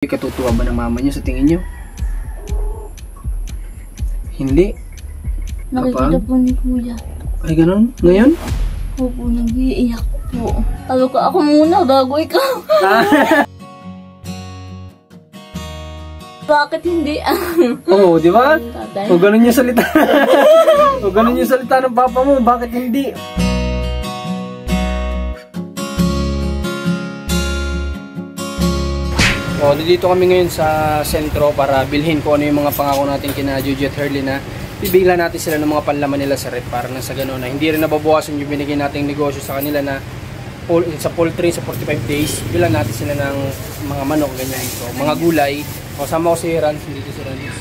Katutuwa ba ng mama niyo sa tingin niyo? Hindi. Nakikita po ni Kuya. Ay, ganun? Ngayon? Opo, nag-iiyak po. Sabi ko, ako muna, bago ikaw. Bakit hindi? Oo, di ba? O ganun yung salita. O ganun yung salita ng papa mo, bakit hindi? O, dito kami ngayon sa sentro para bilhin ko ano yung mga pangako natin kina Juju at Herly na bibigla natin sila ng mga panlaman nila sa rep para nang sa gano'n na hindi rin nababawasan yung binigay nating negosyo sa kanila na sa poultry sa 45 days. Bilan natin sila ng mga manok, ganyan. So, mga gulay. Kasama ko si Rans, dito si Rans.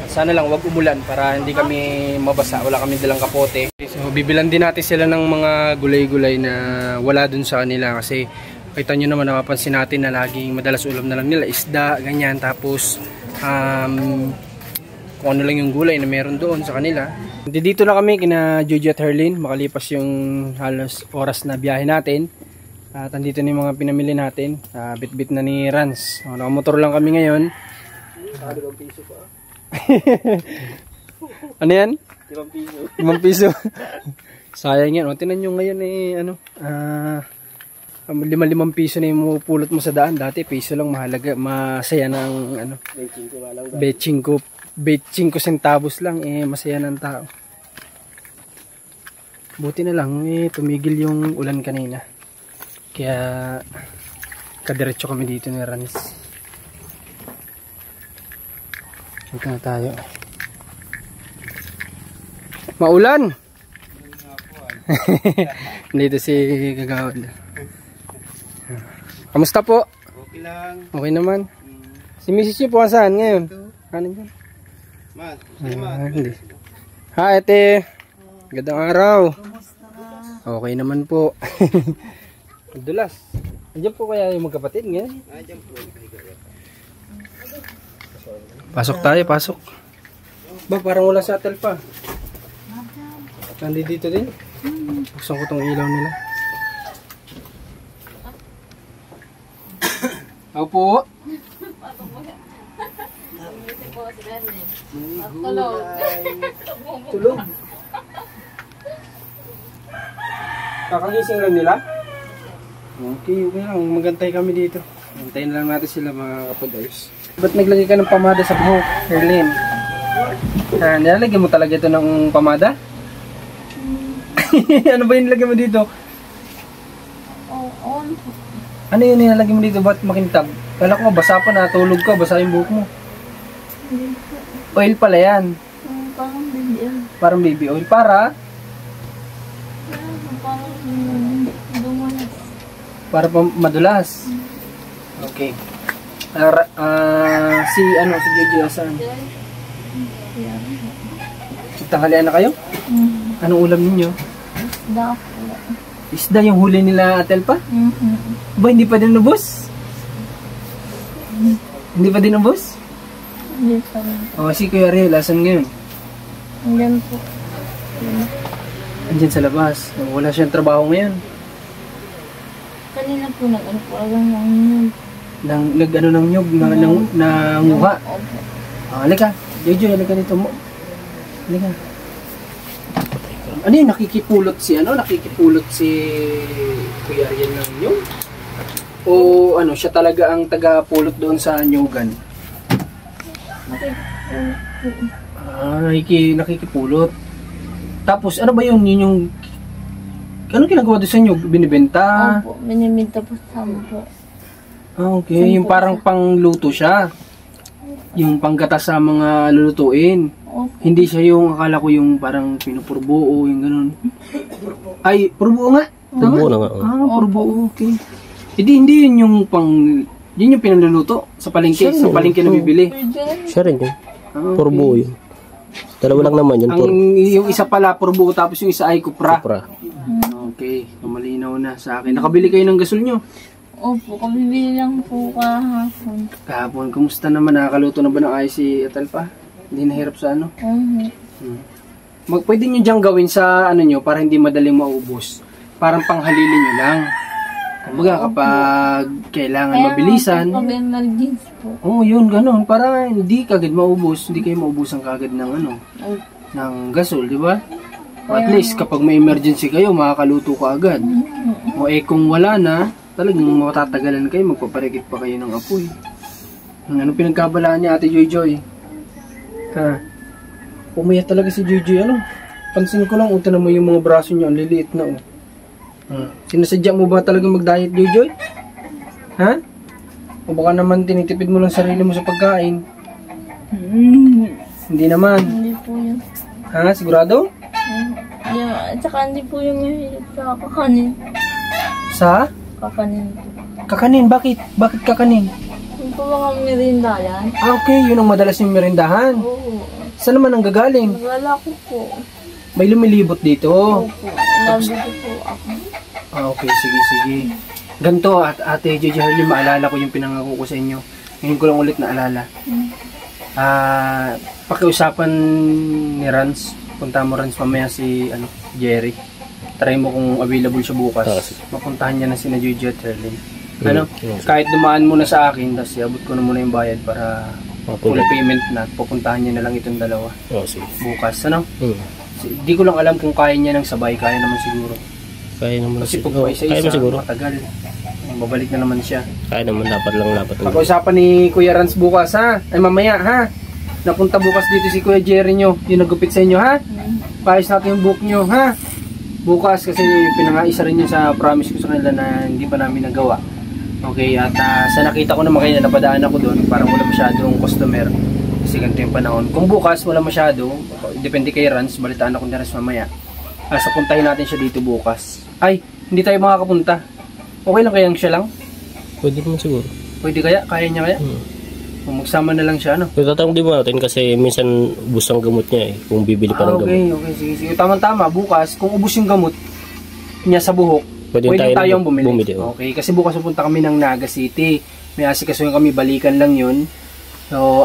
Sana lang wag umulan para hindi kami mabasa, wala kami dalang kapote. So, bibilan din natin sila ng mga gulay-gulay na wala dun sa kanila kasi kita nyo naman, napapansin natin na laging madalas ulam na lang nila, isda, ganyan. Tapos, kung ano lang yung gulay na meron doon sa kanila. Dito na kami kina Juju at Herly, makalipas yung halos oras na biyahe natin. At andito na yung mga pinamili natin. Bit-bit na ni Rans. Nakamotor lang kami ngayon. 5 piso pa. Ano yan? 5 piso. 5 piso. Sayang yan. Tinan nyo ngayon ano, 5 piso na yung pulot mo sa daan. Dati piso lang, mahalaga, masaya ng ano, 25 centavos lang, masaya ng tao. Buti na lang tumigil yung ulan kanina, kaya kadiretso kami dito ni Rans. Dito na tayo. Maulan. Dito si Kagawad. Kamusta po? Okay lang. Okay naman. Si Mrs. niyo po saan ngayon? Kanin dyan. Hindi. Hi, ate. Gandang araw. Okay naman po. Dulas. Andiyan po kaya yung magkapatid ngayon? Andiyan po. Pasok tayo, pasok. Ba, parang wala sa hotel pa. Nandito din. Buksan ko tong ilaw nila. Ako po. Tulog. Kakagising lang nila? Okay, okay lang. Magantay kami dito. Antayin lang natin sila mga kapag-ayos. Ba't naglagay ka ng pamada sa buhok, Herly? Nilalagyan mo talaga ito ng pamada? Ano ba yung nilagay mo dito? Ano yun nilalagay mo dito? Ba't makintab? Kala ko basa pa, natulog ka, basa yung buhok mo. Oil pala yan. Parang baby oil. Parang baby oil. Para? Parang dumalas. Para pa madulas. Okay. Si Jojo asan? Tanghalian na kayo? Anong ulam ninyo? Isda po. Isda yung huli nila Atel pa? Ba, hindi pa din ubos? Hindi pa din ubos? Hindi pa rin. O, si Kuya Ariel, asan ngayon? Andyan po. Andyan sa labas. Wala siyang trabaho ngayon. Kanina po nag-ano po lang ng nyug. Nag-ano ng nyug, nanguha. Opo. Halika, Jojo, halika dito mo. Halika. Ano yun, nakikipulot si Kuya Ariel ng nyug? O ano, siya talaga ang taga-pulot doon sa nyugan? Nakikipulot. Tapos ano ba yun yung ano ginagawa doon sa nyug? Binibenta? Opo, binibenta po sa po. Okay, yung parang pangluto siya. Yung panggata sa mga lulutuin. Opo. Hindi siya yung akala ko yung parang pinupurbuo, yung ganun. Ay, purbuo nga. Purbuo na nga. Purbuo, okay. Hindi yun yung yun yung pinaluluto sa palengke, sa palengke na bibili. Siya rin yun. Purbuo yun. Dalawa lang naman yun. Yung isa pala purbuo tapos yung isa ay kupra. Kupra. Okay, malinaw na sa akin. Nakabili kayo ng gasol nyo? Opo, kabibili lang po kahapon. Kahapon, kumusta naman? Nakakaluto na ba ng ayos si Atal pa? Hindi nahirap sa ano? Pwede nyo diyang gawin sa ano nyo para hindi madaling maubos. Parang panghalili nyo lang. Kumbaga kapag kailangan mabilisan. Pag emergency po. Oo, yun, ganun. Para hindi kagad maubos, hindi kayo maubusan kagad ng ng gasol, di ba? O at least kapag may emergency kayo, makakaluto ka agad. O kung wala na, talagang matatagalan kayo, magpaparikit pa kayo ng apoy. Ano pinagkabalaan niya Ate Joy Joy? Ha? Umiyak talaga si Joy Joy, Pansin ko lang, utan mo yung mga braso niya, ang liliit na, Sinasadya mo ba talaga mag-diet, Joy Joy? Ha? O baka naman tinitipid mo lang sarili mo sa pagkain? Hindi naman. Hindi po yun. Ha? Sigurado? At saka hindi po yung mahilig sa kakanin. Sa? Kakanin po. Kakanin? Bakit? Bakit kakanin? Yung po mga merinda yan. Okay. Yun ang madalas yung merindahan. Oo. Saan naman ang gagaling? Nagala ko po. May lumilibot dito. Opo. Nandito po ako. Okay. Sige. Ganito, Ate Joy Joy, maalala ko yung pinangako ko sa inyo. Ngayon ko lang ulit naalala. Pakiusapan ni Rans. Punta mo Rans mamaya si Jerry. Try mo kung available siya bukas. Mapuntahan niya na si Joy Joy at Herlin. Kahit dumaan muna sa akin, tapos iabot ko na muna yung bayad para full payment na. Pupuntahan niya na lang itong dalawa. Bukas, Hindi ko lang alam kung kaya niya ng sabay. Kaya naman siguro. Kaya naman kasi pag isa-isa, matagal. Babalik na naman siya. Kaya naman, dapat. Pag-usapan ni Kuya Rans bukas, ha? Ay mamaya, ha? Napunta bukas dito si Kuya Jerry nyo. Yung nagupit sa inyo, ha? Paayos natin yung book nyo, ha? Bukas kasi pinangaisa rin yun sa promise ko sa kanila na hindi pa namin nagawa. Okay, at sa nakita ko naman kayo, napadaan ako doon. Parang wala masyadong customer. Kasi ganito yung panahon. Kung bukas wala masyado, depende kay Rans, balitaan ako ni Rans mamaya. Sa puntahin natin siya dito bukas. Ay, hindi tayo makakapunta. Okay lang kayang siya lang? Pwede naman siguro. Pwede kaya? Kaya niya kaya? Kung magsama na lang siya, Pero tatanong din mo natin kasi minsan ubus ang gamot niya kung bibili pa ng gamot. Okay, sige. Tama-tama, bukas, kung ubus yung gamot niya sa buhok, pwede tayong bumili. Okay, kasi bukas pupunta kami ng Naga City. May asikasuhin kami, balikan lang yun. So,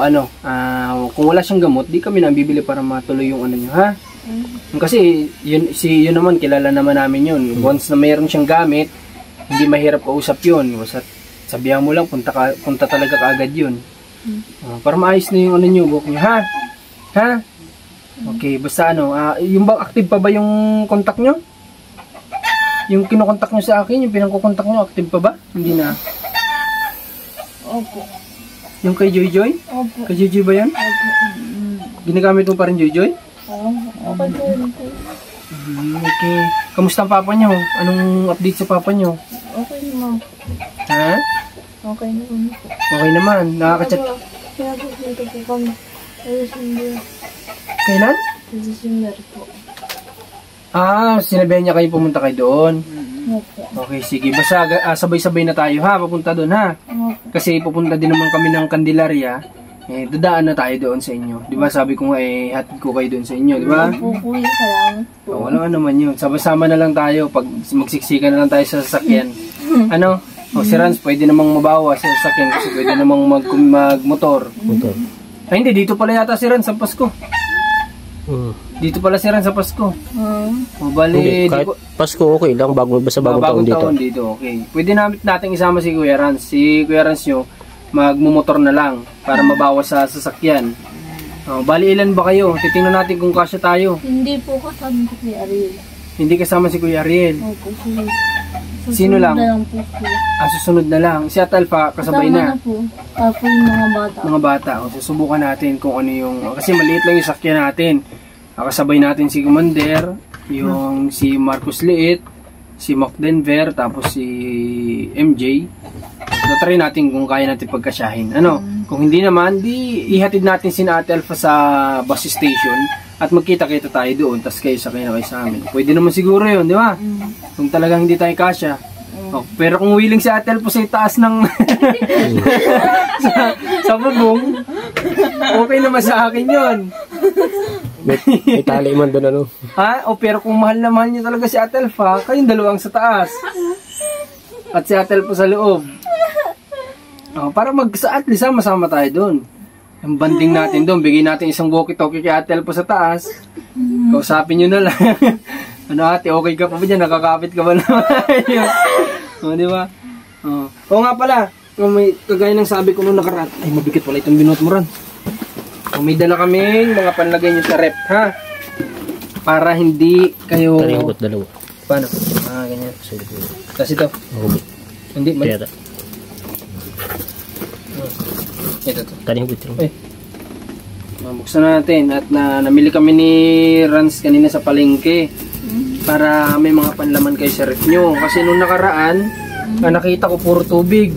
kung wala siyang gamot, di kami nang bibili para matuloy yung niyo, ha? Kasi, yun naman, kilala naman namin yun. Once na mayroon siyang gamit, hindi mahirap kausap yun. Basta sabihan mo lang, punta talaga kaagad yun. Para maayos na yung niyo, buhok niyo, ha? Ha? Okay, basta yung ba, active pa ba yung contact nyo? Yung kinokontak nyo sa akin, yung pinangkukontak nyo, active pa ba? Hindi na. Opo. Yung kay Joy Joy? Opo. Kay Joy Joy ba yan? Opo. Ginagamit mo pa rin Joy Joy? Okay po. Okay. Kamusta ang papa nyo? Anong update sa papa nyo? Okay naman. Ha? Okay naman po. Okay naman. Nakaka-chat. Pinapupunta po kami. Sa December. Kailan? Sa December po. Sinabihan niya kayo pumunta kayo doon. Opo. Okay, sige. Basta sabay-sabay na tayo, ha? Papunta doon, ha? Opo. Kasi pupunta din naman kami ng Candelaria. Dadaan na tayo doon sa inyo. Di ba sabi ko nga, hatid ko kayo doon sa inyo, di ba? Opo, kuya. Salamat po. Wala naman yun. Sama-sama na lang tayo. Pag magsiksikan na lang tayo sa sasakyan. Si Rans, pwede namang mabawas sa sasakyan kasi pwede namang magmotor. Ay, hindi. Dito pala yata si Rans sa Pasko. Dito pala si Rans sa Pasko. Bali, kahit Pasko okay lang. Basta bagong taon dito. Okay. Pwede natin isama si Kuya Rans. Si Kuya Rans nyo, magmumotor na lang para mabawas sa sasakyan. Bali, ilan ba kayo? Titingnan natin kung kasya tayo. Hindi po kasama si Ariel. Hindi kasama si Kuya Ariel. Opo, Sino lang? Na lang po po. Susunod na lang. Si Atalfa, kasabay na. Kasama na po. Tapos yung mga bata. Mga bata. Susubukan natin kung ano yung... Kasi maliit lang yung sakyan natin. Kasabay natin si Commander, yung si Marcos Liit, si Mac Denver, tapos si MJ. So, try natin kung kaya natin pagkasyahin. Kung hindi naman, di ihatid natin si Ate Alpha sa bus station at magkita-kita tayo doon, tapos kayo sa amin. Pwede naman siguro yun, di ba? Kung talagang hindi tayo kasya. Pero kung willing si Ate Alpha sa itaas ng sa bubong, okay naman sa akin yun. May tali man doon, pero kung mahal na mahal niyo talaga si Ate Alpha, kayong dalawang sa taas. At si Ate Alpha sa loob. Para at least masama tayo doon. Ang banding natin doon, bigay natin isang walkie-talkie kay Ate Alpha sa taas. Kausapin nyo na lang. Ate, okay ka pa ba dyan? Nakakapit ka ba naman? Di ba? Oo nga pala, kung may kagaya ng sabi ko nung nakaraan, ay mabigat pala itong binuot mo ran. Kung may dala kaming mga panlagay nyo sa rep, ha? Para hindi kayo... Tali hubot dalawa. Paano? Ganyan. Tapos ito. Hubot. Hindi, Kaya ta. Ito to. Tali hubot rin. Eh. Buksan natin at namili kami ni Rans kanina sa palengke para may mga panlaman kayo sa ref nyo. Kasi nung nakaraan, nakita ko puro tubig.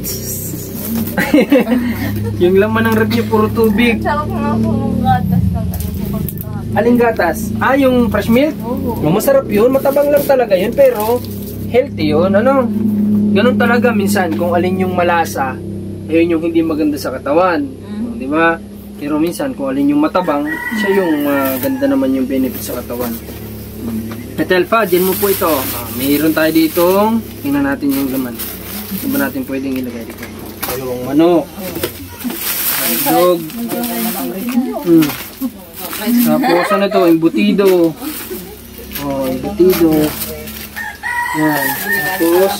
Yung laman ng ref nyo puro tubig. Sabi ko nga po ng gatas ng ano po pagkakas. Aling gatas? Yung fresh milk? Oo. Masarap yun, matabang lang talaga yun, pero healthy yun, ano? Ganun talaga minsan, kung alin yung malasa, ayun yung hindi maganda sa katawan. Di ba? Pero minsan, kung alin yung matabang, siya yung ganda naman yung benefit sa katawan. Petelfa, dyan mo po ito. Mayroon tayo dito. Tingnan natin yung laman. Ito ba natin pwedeng ilagay dito? Yung manok. Dog. Tapos ano to? Embutido. Embutido. Yan. Tapos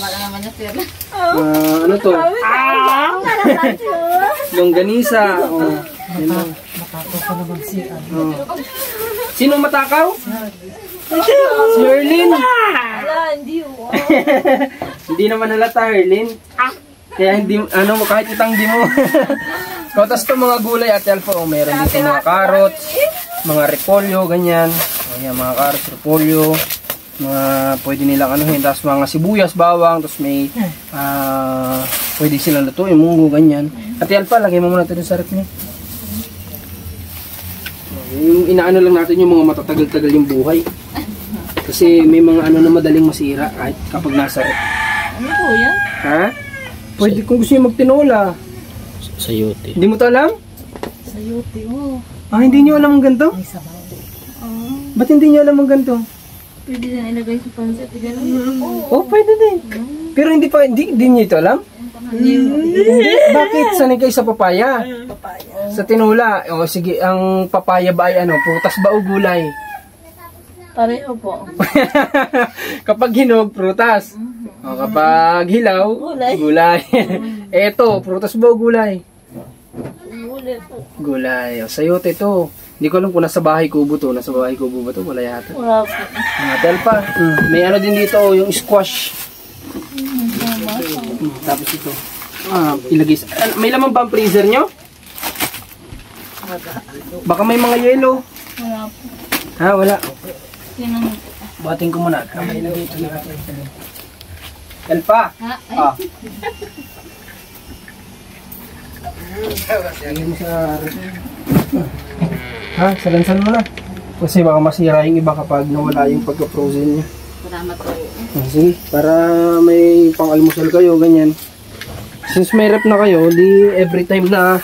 ano to? Longganisa. Sino matakaw? Si Erlyn. Wala, hindi oh. Hindi naman halata, Erlyn. Kaya hindi, kahit itanggi mo. Tapos ito mga gulay at Alpha, meron dito mga carrots, mga repolyo, ganyan. Ayan, mga carrots, repolyo, mga pwede nilang anuhin. Tapos mga sibuyas, bawang, tapos may pwede silang lutuin, munggo, ganyan. At Alpha, lagay mo muna ito sa rep niya. Yung inaano lang natin yung mga matatagal-tagal yung buhay. Kasi may mga na madaling masira kahit kapag nasa rep. Ano po yan? Ha? Pwede kung gusto nyo magtinola. Sayote. Hindi mo to alam? Sayote oh. Hindi nyo alam ang ganito? Ba't hindi nyo alam ang ganito? Pwede na ilagay sa pansit. Ganun. Pwede din. Pero hindi nyo ito alam? Bakit? Sanay kayo sa papaya? Sa tinola. Sige, ang papaya ba ay prutas ba o gulay? Pareho po. Kapag hinog, prutas. Kapag hilaw, gulay. Eto, prutas ba o gulay? Gulay po. Gulay. Sayote to. Hindi ko alam kung nasa bahay kubo to. Nasa bahay kubo ba to? Wala yata. Wala po. Telpa. May din dito, yung squash. Tapos ito. Ilagay sa... may laman ba ang freezer nyo? Baka may mga yelo. Wala po. Wala. Yan ang... Bating ko muna. May ilagay ito na. Telpa. Lagay mo sa... salansan mo na. Kasi baka masira yung iba kapag nawala yung pagka-frozen niya. Salamat po. Sige, para may pang-almusal kayo, ganyan. Since may rep na kayo, di every time na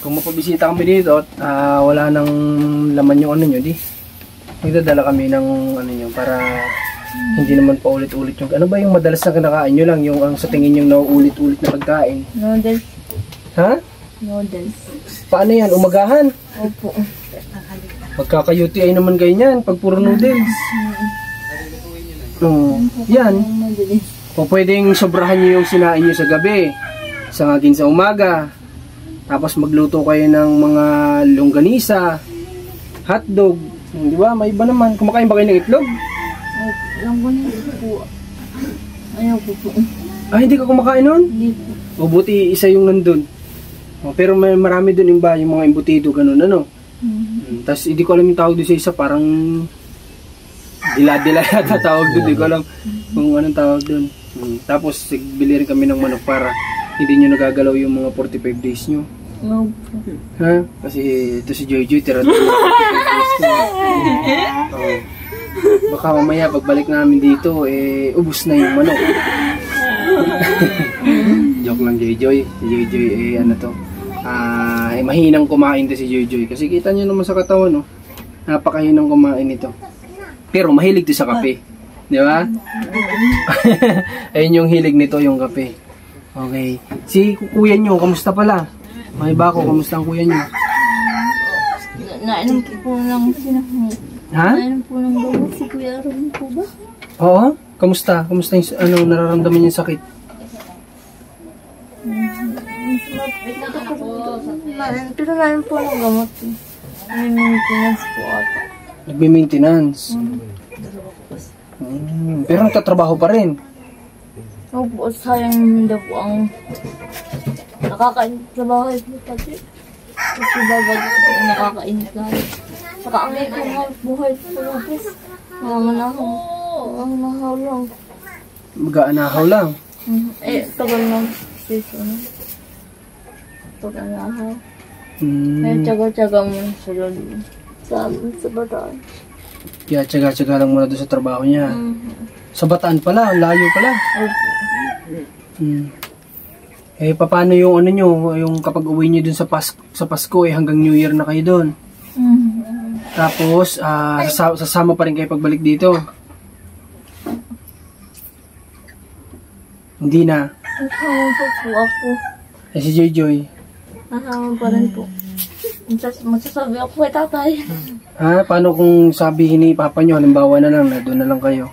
kung mapabisita kami dito at wala nang laman yung nyo, di magdadala kami ng nyo para hindi naman pa ulit-ulit yung... Ano ba yung madalas na kinakain nyo lang? Yung sa tingin yung nauulit-ulit na pagkain? Noodles. Ha? Noodles. Paano yan? Umagahan? Opo. Magkaka-UTI naman kayo niyan pag puro noodles. Yan. O pwedeng sobrahan nyo yung sinain nyo sa gabi, sangagin sa umaga, tapos magluto kayo ng mga longganisa, hotdog, di ba? May iba naman. Kumakain ba kayo ng itlog? Lang ko nito po. Ayaw ko po. Hindi ka kumakain nun? Hindi po. O buti isa yung nandun. Pero may marami dun iba, yung mga embutido, ganun ano. Tapos hindi ko alam yung tawag doon sa isa, parang dila-dila yata tawag doon. Hindi ko alam kung anong tawag doon. Tapos bili rin kami ng manok para hindi nyo nagagalaw yung mga 45 days nyo. No. Kasi ito si Joy Joy, tira 45 days ko. Baka mamaya pagbalik namin dito, ubus na yung manok. Joke lang Joy Joy. Si Joy Joy, mahinang kumain to si Joy Joy. Kasi kita nyo naman sa katawan, no? Napakahinang kumain ito. Pero mahilig to sa kape. Di ba? Ayun yung hilig nito, yung kape. Okay. Si kuya nyo, kamusta pala? May bako, kamusta ang kuya nyo? Nainom po lang sinahong. Ha? Nainom po ng gamot si Kuya Ron po ba? Oo? Kamusta? Kamusta yung nararamdaman yung sakit? Pero namin po ng gamot. May maintenance po ata. Nagme-maintenance. Pero nagtatrabaho pa rin. Opo, sayang daw po ang nakakainit sa bahay po kasi. Kasi babag po nakakainit lang. Saka ang buhay po po. Mga lang. Mag-aanahaw lang. Tagal ng season. Pag-anahaw. Kaya Hmm. tsaga-tsaga mo sa bataan. Kaya tsaga-tsaga lang muna doon sa trabaho niya. Sa Bataan pala, ang layo pala. Paano yung ano nyo, yung kapag uwi nyo dun sa Pasko, hanggang New Year na kayo dun. Tapos, sasama pa rin kayo pagbalik dito. Hindi na. Kasama po ako. Si Joy. Kasama pa rin po. Magsasabi ako kay tatay. Paano kung sabihin ni Papa nyo, halimbawa na lang, na doon na lang kayo?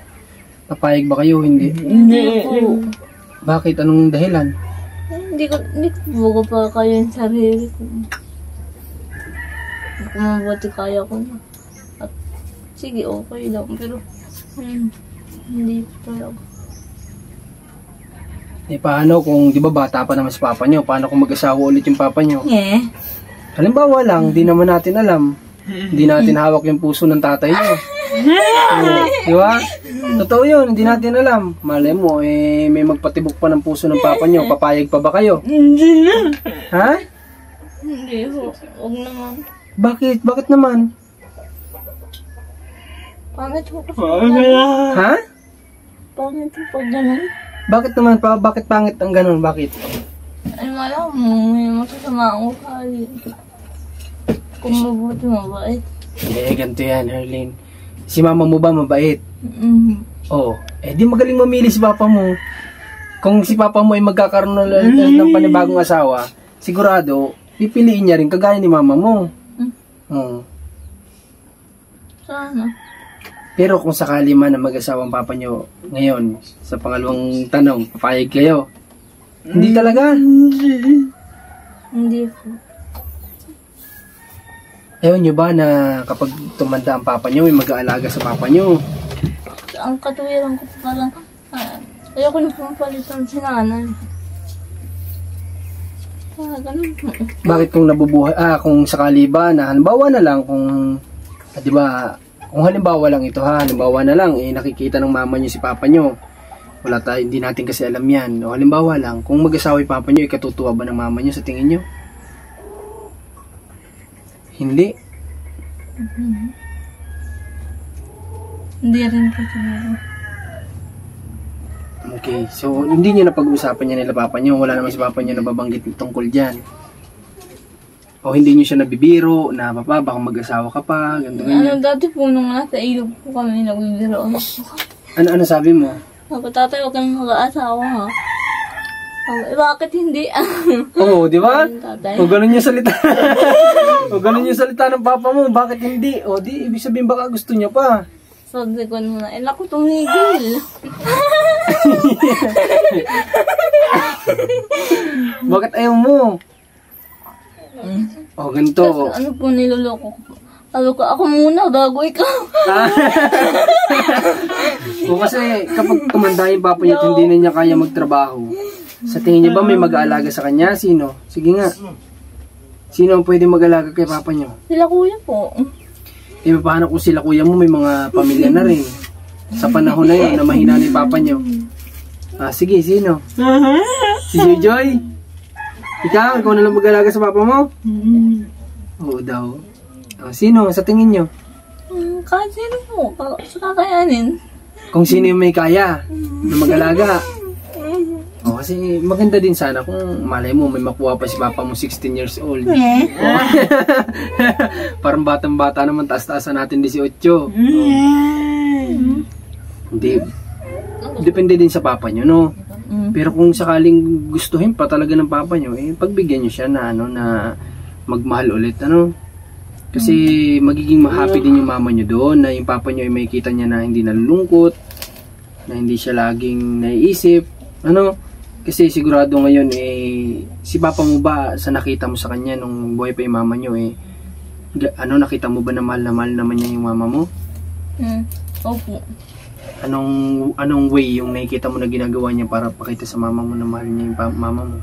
Papayag ba kayo? Hindi. Hindi po. Bakit? Anong dahilan? Hindi ko buko pa kayo yung sarili ko. Kung mabuti kaya ko na. At sige, okay lang. Pero hindi po talaga. Paano kung, di ba bata pa naman si Papa nyo? Paano kung mag-asawa ulit yung Papa nyo? Halimbawa lang, di naman natin alam. Hindi natin hawak yung puso ng tatay nyo. Di ba? Totoo yun, hindi natin alam. Malay mo, may magpatibok pa ng puso ng Papa nyo. Papayag pa ba kayo? Hindi na. Ha? Hindi po. Huwag naman. Bakit? Bakit naman? Pangit po kasi. Ha? Pangit po pag ganun. Bakit naman? Bakit pangit ang ganun? Bakit? Ay, malam mo. May masasama ang ukali. Kung mabuti, mabait. Ganito yan, Herlin. Si mama mo ba mabait? Oo. Di magaling mamili si papa mo. Kung si papa mo ay magkakaroon ng panibagong asawa, sigurado, pipiliin niya rin kagaya ni mama mo. Oo. Sana. Pero kung sakali man na mag-asawa ang papa nyo ngayon, sa pangalawang tanong, papayag kayo? Hindi talaga? Hindi po. Ayaw nyo ba na kapag tumanda ang papa nyo, may mag-aalaga sa papa nyo? Ang katuwiran ko parang ayoko na pumapalitan si nanay. Ganun po. Bakit kung nabubuhay, kung sakali ba na halimbawa na lang kung, di ba, kung halimbawa lang ito halimbawa na lang, nakikita ng mama nyo si papa nyo. Wala tayo, hindi natin kasi alam yan. O halimbawa lang, kung mag-asawa yung papa nyo, katutuwa ba ng mama nyo sa tingin nyo? Hindi. Hindi rin po siguro. Okay, so hindi nyo na pag-uusapan niya nila papa nyo. Wala naman si papa nyo nababanggit tungkol dyan. O hindi nyo siya nabibiro, na papa, baka mag-asawa ka pa, ganito ganyan. Dati po nung nasa ilog po kami, nagbibiro. Ano sabi mo? Tatay, huwag kang mag-aasawa ha. Bakit hindi? Oo, di ba? Tatay. O ganun yung salita. O ganun yung salita ng papa mo, bakit hindi? O di, ibig sabihin baka gusto niya pa. Sabi ko na, naku, tumigil. Bakit ayaw mo? O ganito. Kasi ano po niloloko ko? Sabi ko, ako muna, bago ikaw. O kasi kapag tumanda yung papa niya at hindi na niya kaya magtrabaho, sa tingin niya ba may mag-aalaga sa kanya? Sino? Sige nga. Sino ang pwede mag-aalaga kay papa niyo? Sila kuya po. Paano kung sila kuya mo may mga pamilya na rin? Sa panahon na yun na mahina ni papa niyo. Sige, sino? Si Joy? Ikaw na lang mag-aalaga sa papa mo? Oo daw. Sino sa tingin niyo? Kahit sino po, sa kakayanin. Kung sino yung may kaya na mag-alaga. Kasi maganda din sana kung malay mo may makuha pa si papa mo 16 years old. Parang batang-bata naman, taas-taasan natin 18. Hindi. Depende din sa papa nyo, no? Pero kung sakaling gustuhin pa talaga ng papa nyo, pagbigyan nyo siya na, na magmahal ulit, Kasi magiging happy din yung mama nyo doon, na yung papa nyo ay makikita niya na hindi nalulungkot, na hindi siya laging naiisip, Kasi sigurado ngayon si papa mo ba sa nakita mo sa kanya nung buhay pa yung mama nyo nakita mo ba na mahal naman niya yung mama mo? Opo. Anong way yung nakikita mo na ginagawa niya para pakita sa mama mo na mahal niya yung mama mo?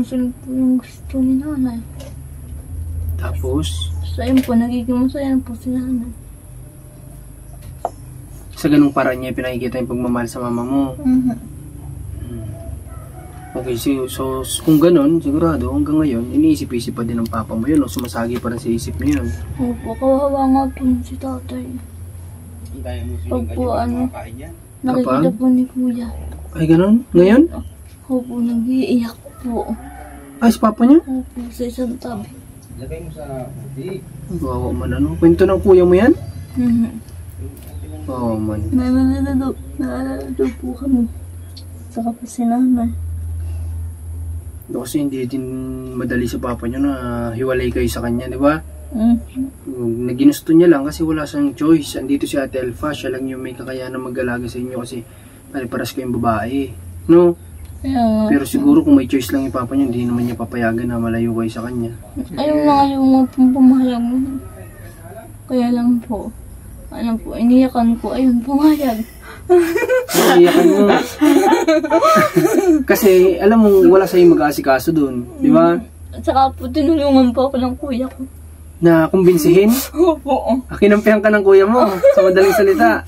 Sunod po yung gusto ni nanay. Tapos? Sa yun po, nagiging masaya po si nanay. Sa ganung paraan niya pinakikita yung pagmamahal sa mama mo? Okay, so kung ganun, sigurado hanggang ngayon, iniisip-isip pa din ng papa mo yun o sumasagi pa rin sa isip niyo yun. Opo, kawawa nga po si tatay. Pag po nakikita po ni kuya. Ay, ganun? Ngayon? Opo, nag-iiyak po. Ay, si papa niya? Opo, sa isang tabi. Bawa man kwento ng kuya mo yan? Bawa man. Naalala po kami. Saka po si nanay. Kasi hindi din madali sa papa niyo na hiwalay kayo sa kanya, di ba? Ginusto niya lang kasi wala siyang choice. Andito si Ate Elfa, siya lang yung may kakayahan mag-alaga sa inyo kasi pare-paras kayong babae. No? Pero siguro kung may choice lang yung papa niya, hindi naman niya papayagan na malayo kayo sa kanya. Ayaw nga pumayag. Kaya lang po, iniyakan ko, ayun, pumayag. Iyakan mo. Kasi alam mo wala sa'yo mag-aasikaso dun, di ba? At saka po tinulungan po ako ng kuya ko. Na kumbinsihin? Opo. Kinampihan ka ng kuya mo sa madaling salita.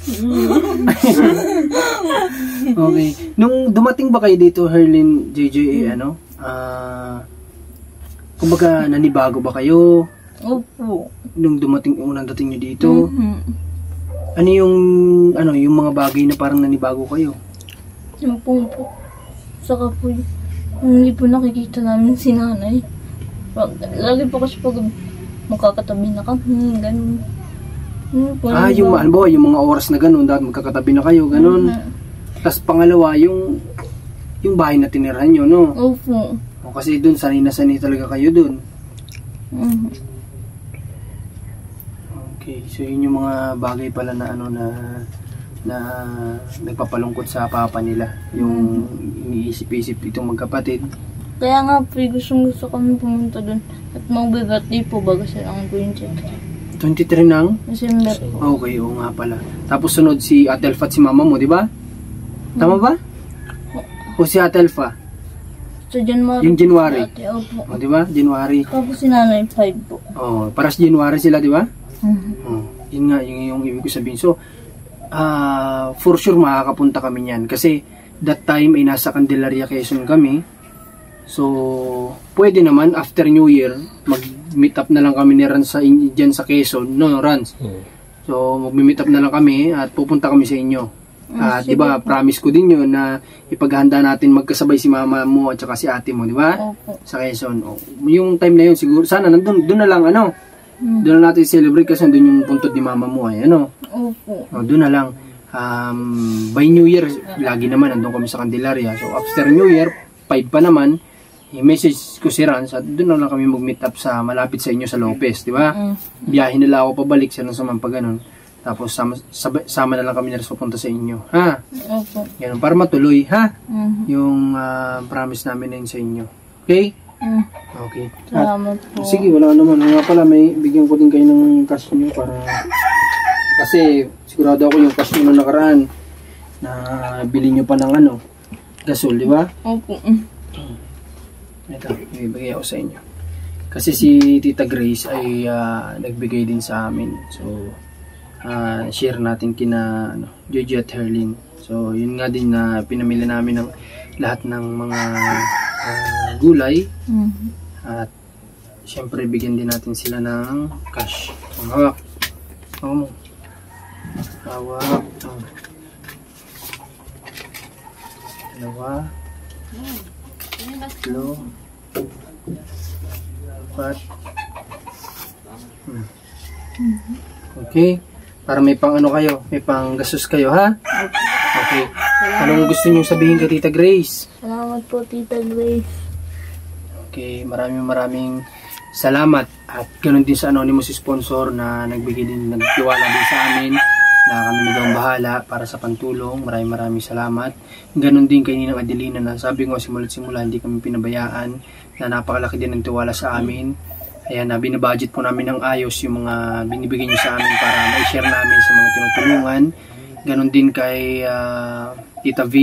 Okay. Nung dumating ba kayo dito, Herlin, JJ, kumbaga nanibago ba kayo? Opo. Nung unang dating nyo dito? Ano yung mga bagay na parang nanibago kayo? Yung po. Saka po, hindi po nakikita namin si nanay. Lagi po kasi pag magkakatabi na kami, ganun. Yung mga oras na ganun, dahil magkakatabi na kayo, ganun. Tapos pangalawa, yung bahay na tinirahan nyo, no? Opo. Kasi dun, sanay na sanay talaga kayo dun. Okay, so yun yung mga bagay pala na na nagpapalungkot sa papa nila. Yung iniisip-isip itong magkapatid. Kaya nga po, gusto kami pumunta dun. At mag-birthday po baga siya ang 23 ng? December po. Okay, oo nga pala. Tapos sunod si Ate Elfa at si mama mo, di ba? Tama ba? O si Ate Elfa? Sa January. Yung January? Opo. O di ba? January. Tapos si nanay 5 po. Oh, para sa January sila, di ba? Yun nga, yung ibig ko sabihin. So, for sure makakapunta kami niyan. Kasi that time ay nasa Candelaria, Quezon kami. So, pwede naman after New Year, mag-meet up na lang kami ni Rans dyan sa Quezon. No, Rans. So, mag-meet up na lang kami at pupunta kami sa inyo. At di ba, promise ko din yun na ipaghanda natin magkasabay si mama mo at saka si ate mo, di ba? Sa Quezon. Yung time na yun, siguro, sana doon na lang, doon na natin celebrate kasi doon yung puntod ni mama mo ay Opo. Doon na lang. By New Year, lagi naman nandun kami sa Candelaria. So after New Year, 5 pa naman, i-message ko si Rans at doon na lang kami mag-meet up sa malapit sa inyo sa Lopez, di ba? Biyahe nila ako pabalik sa nang saman pa ganun. Tapos sama na lang kami na pupunta sa inyo. Ha? Opo. Ganun, para matuloy, ha? Yung promise namin na yun sa inyo. Okay? Okay. Salamat po. Sige, wala naman. Nga pala, may bigyan ko din kayo ng cash nyo para... Kasi sigurado ako yung cash nyo na nakaraan na bili nyo pa ng gasol, di ba? Opo. Ito, ibigay ako sa inyo. Kasi si Tita Grace ay nagbigay din sa amin. So, share natin kina Jojo at Herlin. So, yun nga din na pinamili namin ng lahat ng mga gulay. At syempre bigyan din natin sila ng cash. Hawak. Hawak. Dalawa. Tatlo. Apat. Okay. Para may pang kayo, may pang gastos kayo, ha? Okay. Anong gusto niyo sabihin kay Tita Grace? Salamat po, Tita Grace. Okay, maraming salamat at ganoon din sa anonymous sponsor na nagtiwala din sa amin na kami na daw ang bahala para sa pantulong. Maraming salamat. Ganon din kay Ninang Adelina na sabi ko simula hindi kami pinabayaan, na napakalaki din ng tiwala sa amin. Ayan, binabudget po namin ng ayos yung mga binibigay niyo sa amin para ma-share namin sa mga tinutulungan. Ganon din kay Tita V.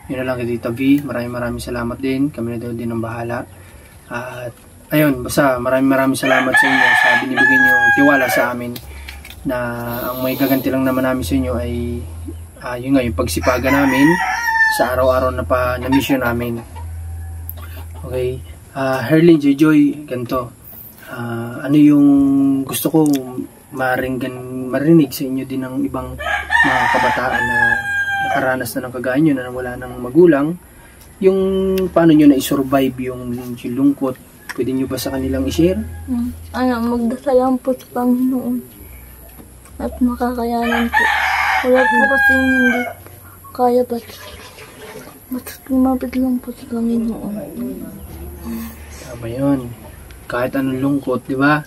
Yun na lang kay Tita V. Maraming salamat din. Kami na daw din ang bahala. At ayun, basta maraming salamat sa inyo sa binibigay niyo yung tiwala sa amin, na ang may gaganti lang naman namin sa inyo ay yun nga, yung pagsipaga namin sa araw-araw na mission namin. Okay, Herlin, Joy, ganito. Ano yung gusto ko marinig sa inyo din ng ibang mga kabataan na nakaranas na ng kagaya nyo, na wala ng magulang, yung paano nyo na i-survive yung lungkot. Pwede nyo ba sa kanilang i-share? Magdasal lang po sa Panginoon at makakayanan po. Wala po kasi hindi kaya, ba't lumapit lang po sa Panginoon. Tama yun. Kahit anong lungkot, di ba?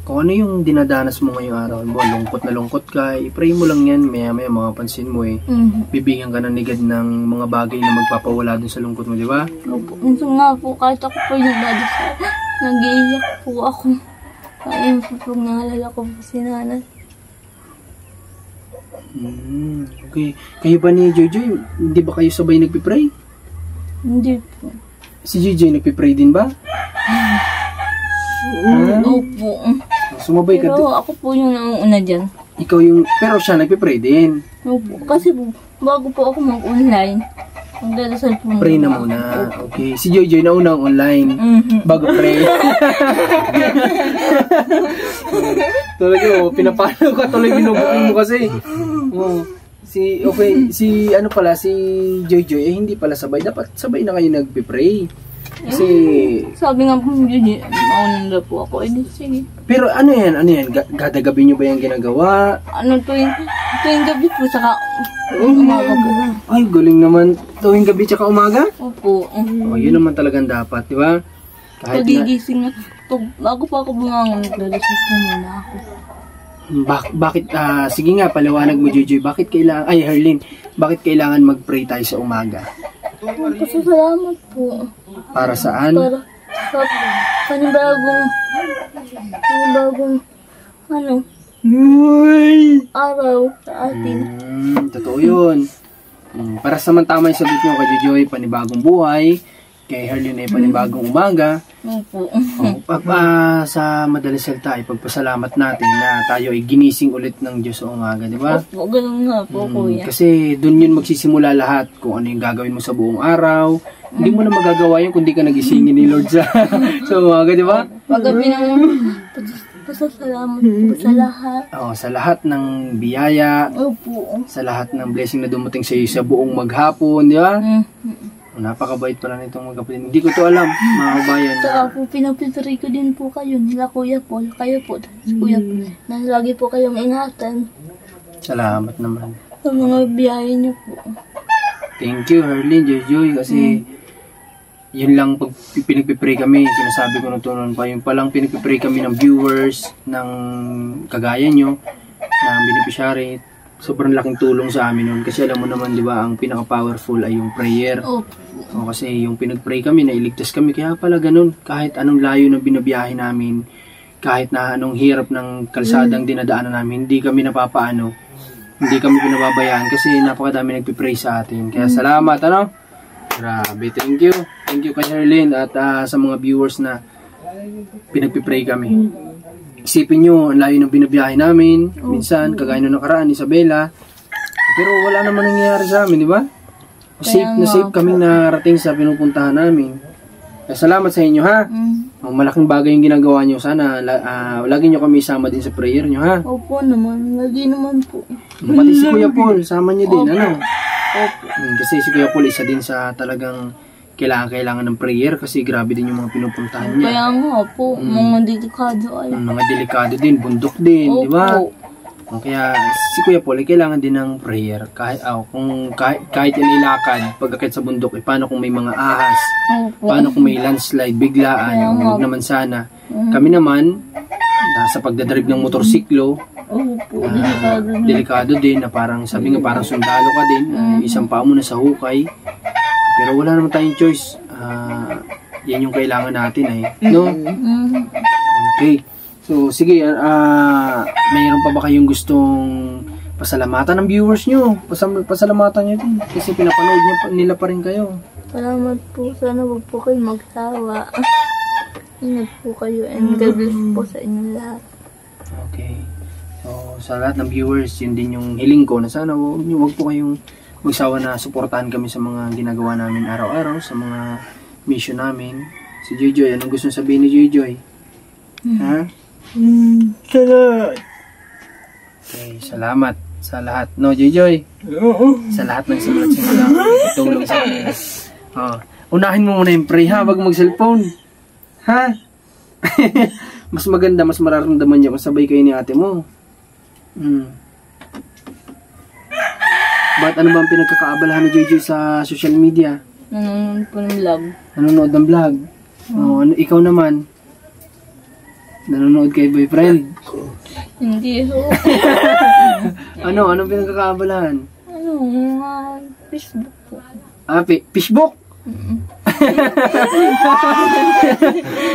Kung ano yung dinadanas mo ngayong araw, lungkot na lungkot ka, i-pray mo lang yan, maya-maya makapansin mo bibigyan ka ng nigad ng mga bagay na magpapawala dun sa lungkot mo, di ba? Opo. Minsan nga po, kahit ako po yung dadasal, nag-iiyak po ako. Kaya po naalala ko po si nanay. Okay. Kayo ba ni Joy, hindi ba kayo sabay nagpipray? Hindi po. Si Joy nagpipray din ba? Opo. Sumabay ka Pero ako po yung nauna dyan. Ikaw yung, pero siya nagpipray din. Opo. Kasi po, bago po ako mag-online, magdadasal po muna. Pray na muna. Okay. Si Joy nauna ang online. Bago pray. Talaga, pinapalo ka tuloy, binubukong mo kasi. Si Joy, hindi pala sabay. Dapat sabay na kayo nagpipray. Kasi sabi nga po, mauna na po ako. Sige. Pero ano yan? Gada gabi nyo ba yung ginagawa? Tuwing gabi po, saka umaga po. Ay, galing naman. Tuwing gabi tsaka umaga? Opo. Yun naman talagang dapat, di ba? Pagigising na. Bago pa ako bumangon, nagdadasal po muna ako. Bakit, sige nga, paliwanag mo, Joy, bakit kailangan, Herlin, bakit kailangan mag-pray tayo sa umaga? Pasasalamat po. Para saan? Para sa panibagong araw sa atin. Totoo yun. Para samantama yung sagot nyo kay Joy, panibagong buhay. Kay Herlin ay panibagong umaga. Opo. Sa madaling salita, ipagpasalamat natin na tayo ay ginising ulit ng Diyos sa umaga, di ba? Opo, ganun nga po, kuya. Kasi dun yun magsisimula lahat kung ano yung gagawin mo sa buong araw. Hindi mo na magagawa yun kung di ka nagisingin ni Lord sa umaga, di ba? Paggabi naman, pasasalamat po sa lahat. Sa lahat ng biyaya. Opo. Sa lahat ng blessing na dumating sa iyo sa buong maghapon, di ba? Napakabait pala nitong magkapatid. Hindi ko to alam, mga kabayan. Saka po, pinapitry ko din po kayo, nila Kuya Paul, kayo po, Kuya Paul, na lagi po kayong ingatan. Salamat naman. Sa mga biyahe niyo po. Thank you, Herlin, Joy, kasi yun lang pag pinagpipray kami, sinasabi ko noon pa, yung palang pinagpipray kami ng viewers, ng kagaya nyo, ng beneficiary, sobrang laking tulong sa amin noon. Kasi alam mo naman, di ba, ang pinaka-powerful ay yung prayer. Kasi yung pinag-pray kami, nailigtas kami. Kaya pala ganun, kahit anong layo na binabiyahe namin, kahit na anong hirap ng kalsadang dinadaanan namin, hindi kami napapaano, hindi kami pinababayaan kasi napakadami nagpipray sa atin. Kaya salamat, Grabe, thank you. Thank you kay Herlin at sa mga viewers na pinagpipray kami. Isipin nyo, ang layo ng binabiyahe namin. Minsan, kagaya nung nakaraan, Isabela. Pero wala naman nangyayari sa amin, di ba? Safe kaming narating sa pinupuntahan namin. Kaya salamat sa inyo, ha? Malaking bagay yung ginagawa nyo. Sana, lagi nyo kami isama din sa prayer nyo, ha? Opo naman, lagi naman po. Pati si Kuya Paul, sama nyo din, Kasi si Kuya Paul, isa din sa talagang kailangan ng prayer kasi grabe din yung mga pinupuntahan niya. Kaya nga po, mga delikado ay. Mga delikado din, bundok din, di ba? Kaya si Kuya Paul ay kailangan din ng prayer. Kahit inilakad, pagkakit sa bundok, paano kung may mga ahas? Paano kung may landslide, biglaan? Huwag naman sana. Kami naman, sa pagdadrive ng motorsiklo, Opo, delikado na. Delikado din na parang sabi nga parang sundalo ka din, isang paa mo na sa hukay. Pero wala naman tayong choice. Yan yung kailangan natin no? Okay. So sige, mayroon pa ba kayong gustong pasalamatan ng viewers nyo? Pasalamatan nyo din kasi pinapanood nila pa rin kayo. Salamat po. Sana wag po kayo magsawa. Ingat po kayo and God bless po sa inyo lahat. Okay. So, sa lahat ng viewers, yun din yung hiling ko na sana wag po kayong magsawa na suportahan kami sa mga ginagawa namin araw-araw, sa mga mission namin. Si Joy, anong gusto sabihin ni Joy? Ha? Salamat. Okay, salamat sa lahat. No, Joy? Sa lahat ng simulat-simulat tulong sa akin. Unahin mo muna yung pray ha, wag mag-cellphone. Ha? Mas maganda, mas mararamdaman niya kung sabay kayo ni ate mo. Ba't ano ba ang pinagkakaabalahan ni Joy sa social media? Nanonood po ng vlog. Nanonood ng vlog? Ikaw naman? Nanonood kay boyfriend? Hindi ho. Anong pinagkakaabalahan? Mga Facebook po. Facebook?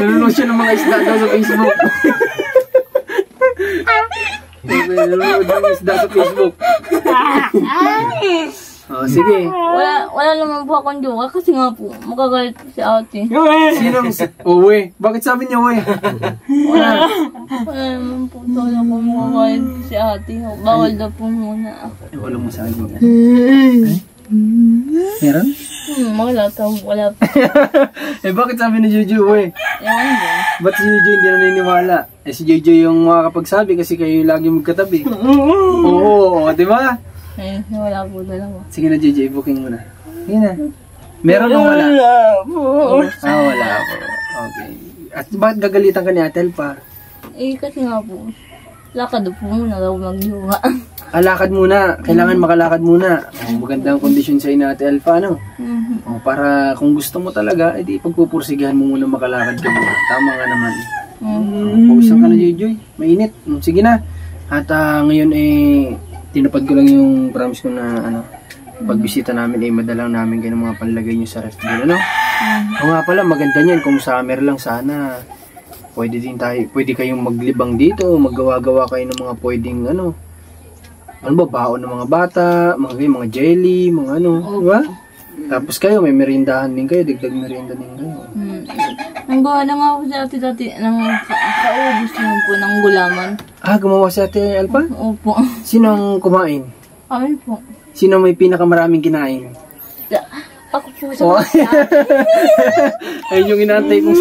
Nanonood siya ng mga isda daw sa Facebook. Nanonood ng isda sa Facebook. Sige. Wala naman po akong jowa kasi nga po, makagalit po si ate. Sinong? Bakit sabi niya Wala naman po talaga po makagalit po si ate. Bawal daw po muna ako. Wala mo sa akin. Meron? Wala po. Bakit sabi ni Jojo, Ewan po. Ba't si Jojo hindi naniniwala? Si Jojo yung makakapagsabi kasi kayo lagi magkatabi. Oo, di ba? Wala po talaga. Sige na, Jojo, i-booking mo na. Sige na. Meron o wala? Wala po. Wala po. Okay. At bakit gagalitan ka ni Atel pa? Kasi nga po, lakad po muna daw mag-yoga. Lakad muna. Kailangan makalakad muna. Magandang kondisyon sa ina Ate Alpha, no? Para kung gusto mo talaga, edi pagpupursigahan mo muna makalakad ka muna. Tama nga naman. Pawisan ka na, Joy. Mainit. Sige na. At ngayon tinupad ko lang yung promise ko na pagbisita namin madalang namin kayo ng mga panlagay nyo sa ref din, ano? O nga pala, maganda niyan. Kung summer lang sana, pwede kayong maglibang dito, maggawa-gawa kayo ng mga pwedeng baon ng mga bata, mga jelly, mga di ba? Tapos kayo, may merindahan din kayo, dagdag merinda din kayo. Nanggawa na nga ako dati kaubos naman po ng gulaman. Gumawa si Ate Alpha? Opo. Sino ang kumain? Kami po. Sino may pinakamaraming kinain? Ako po sa Ayun yung inaantay kong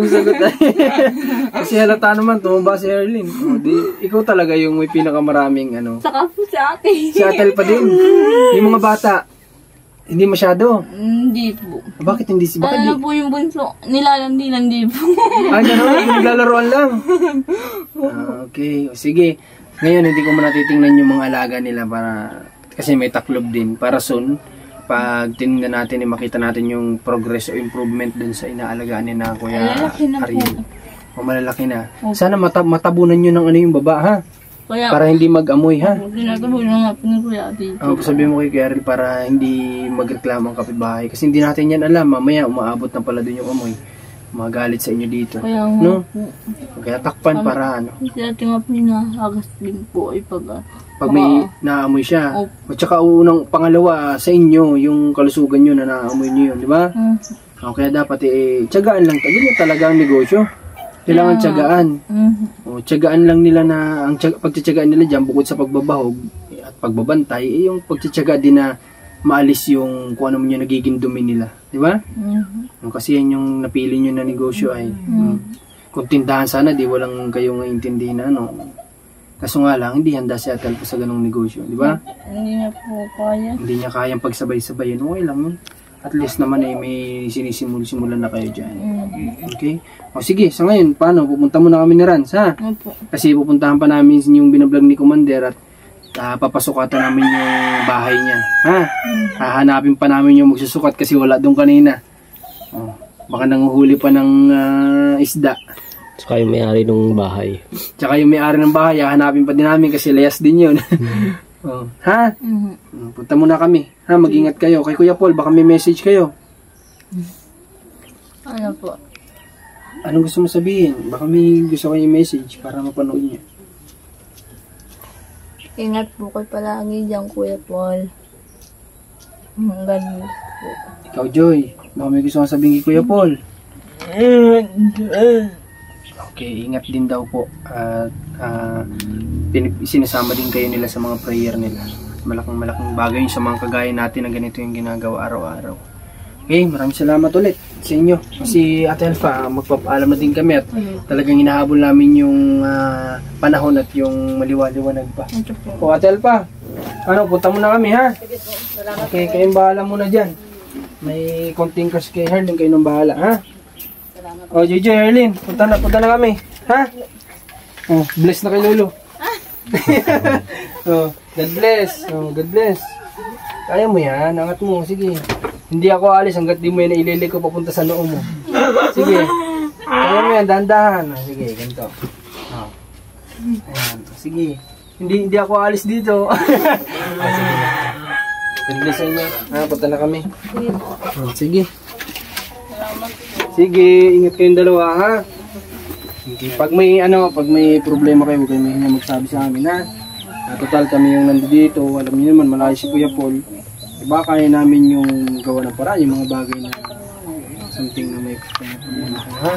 sagot. Kasi halata naman, tumaba si Herlin. Ikaw talaga yung may pinakamaraming Saka po sa akin. Si Ate Alpha din. Yung mga bata, hindi masyado. Hindi po. Bakit hindi si Bakit Ano po yung bunso? Nilalandi po. Gano'n? Naglalaroan lang. Okay. Sige. Ngayon, hindi ko muna titingnan yung mga alaga nila kasi may taklob din. Para soon, pag tinignan natin, makita natin yung progress o improvement dun sa inaalagaan ni na Kuya Ariel. Malalaki na. Sana matabunan nyo ng yung baba, ha? Para hindi mag-amoy, ha? Ginagawa na nga po ni Kuya dito. Sabi mo kay Kuya Ariel para hindi magreklamo ang kapitbahay. Kasi hindi natin yan alam. Mamaya umaabot na pala dun yung amoy. Magalit sa inyo dito. Kaya takpan para Kasi ating nga po hinahagas din po ay pag may naamoy siya. At saka pangalawa sa inyo, yung kalusugan nyo na naamoy nyo yun, di ba? Kaya dapat tiyagaan lang. Yun talaga ang negosyo. Kailangan tiyagaan. Tiyagaan lang nila ang pagtitiyagaan nila dyan, bukod sa pagbabahog at pagbabantay, yung pagtitiyaga din na maalis yung kung ano man yung nagiging dumi nila. Di ba? Kasi yan yung napili nyo na negosyo ay. Kung tindahan sana, di walang kayong intindihin na Kaso nga lang, hindi handa si Ate Alpha sa ganong negosyo. Di ba? Hindi niya po kaya. Hindi niya kayang pagsabay-sabayin. Okay lang yun. At least naman may sinisimulan na kayo dyan. Okay? Sige, sa ngayon, paano? Pupunta muna kami ni Rans, ha? Kasi pupuntahan pa namin yung binablog ni Commander at papasukatan namin yung bahay niya. Ha? Hahanapin pa namin yung magsusukat kasi wala doon kanina. Baka nanguhuli pa ng isda. Saka yung may-ari ng bahay. Tsaka yung may-ari ng bahay, hahanapin pa din namin kasi layas din yun. Oh. Ha? Punta muna kami. Ha, mag-ingat kayo. Kay Kuya Paul, baka may message kayo. Ano po? Anong gusto mo sabihin? Baka may gusto kayo message para mapanood niya. Ingat po kayo palagi dyan, Kuya Paul. Ganun po. Ikaw, Joy. Baka may gusto kang sabihin kay Kuya Paul. Okay, ingat din daw po. At sinasama din kayo nila sa mga prayer nila. Malaking bagay yun sa mga kagaya natin na ganito yung ginagawa araw-araw. Okay, maraming salamat ulit sa inyo. Kasi Ate Alpha, magpapaalam na din kami at talagang hinahabol namin yung panahon at yung maliwaliwanag pa. O Ate Alpha, punta muna kami ha? Okay, kayong bahala muna dyan. May konting crush kay Herlin, kayo nang bahala ha? O JJ, Herlin, punta na kami. Ha? Oh, bless na kay Lolo. Oh, God bless. Oh, God bless. Kaya mo yan, angat mo, sige. Hindi ako alis hanggat di mo yan ilili ko papunta sa noo mo. Sige. Kaya mo yan, dahan-dahan. Sige, ganito. Oh. Ayan, sige. Hindi ako alis dito. Sige. God bless sa inyo. Punta na kami. Sige. Sige, ingat kayong dalawa ha. Okay. Pag may problema kayo, huwag kayo magsabi sa amin ha. Total kami yung nandito, alam niyo naman malayo si Kuya Paul. Diba kaya namin yung gawa ng paraan, yung mga bagay na something na may problema kayo ha.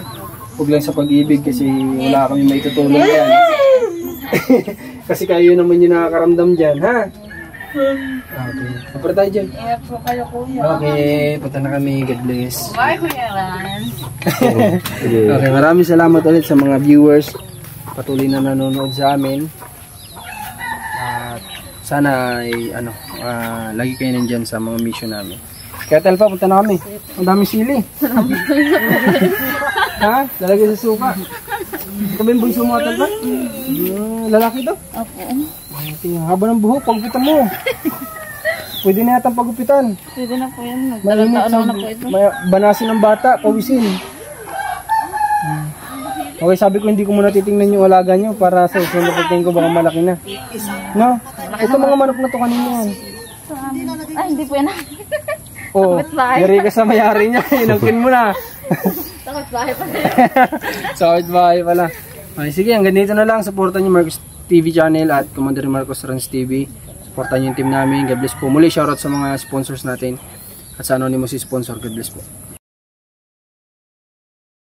Huwag lang sa pag-ibig kasi wala kami may tutulong yan. Kasi kayo naman yung nakakaramdam dyan ha. Okay, kapara tayo dyan. Ingat po kayo, Kuya. Okay, punta na kami. God bless. Bye, Kuya Ran. Okay, maraming salamat ulit sa mga viewers. Patuloy na nanonood sa amin. At sana ay lagi kayo nandyan sa mga mission namin. Kaya Telpa, punta na kami. Ang daming sili. Ha? Lalagay sa suka. Ito ba yung bunso mo, Telpa? Lalaki daw? Opo. Haba ng buhok, pagupitan mo. Pwede na yata pagupitan. Pwede na po yan. Magtaon na po ito. Banasin ng bata, pawisin. Okay, sabi ko hindi ko muna titingnan yung alaga nyo para sa usunod na tingin ko baka malaki na. No? Ito mga manok na to kanina yan. Ay, hindi po yan. Oh, yari ka sa mayari niya. Inangkin mo na. Takot bahay pa. Sakit bahay pala. Okay, sige, hanggang dito na lang. Supportan niyo Marcos TV channel at Commander Marcos Runs TV. Supportan niyo yung team namin. God bless po. Muli, shoutout sa mga sponsors natin. At sa Anonymous sponsor. God bless po.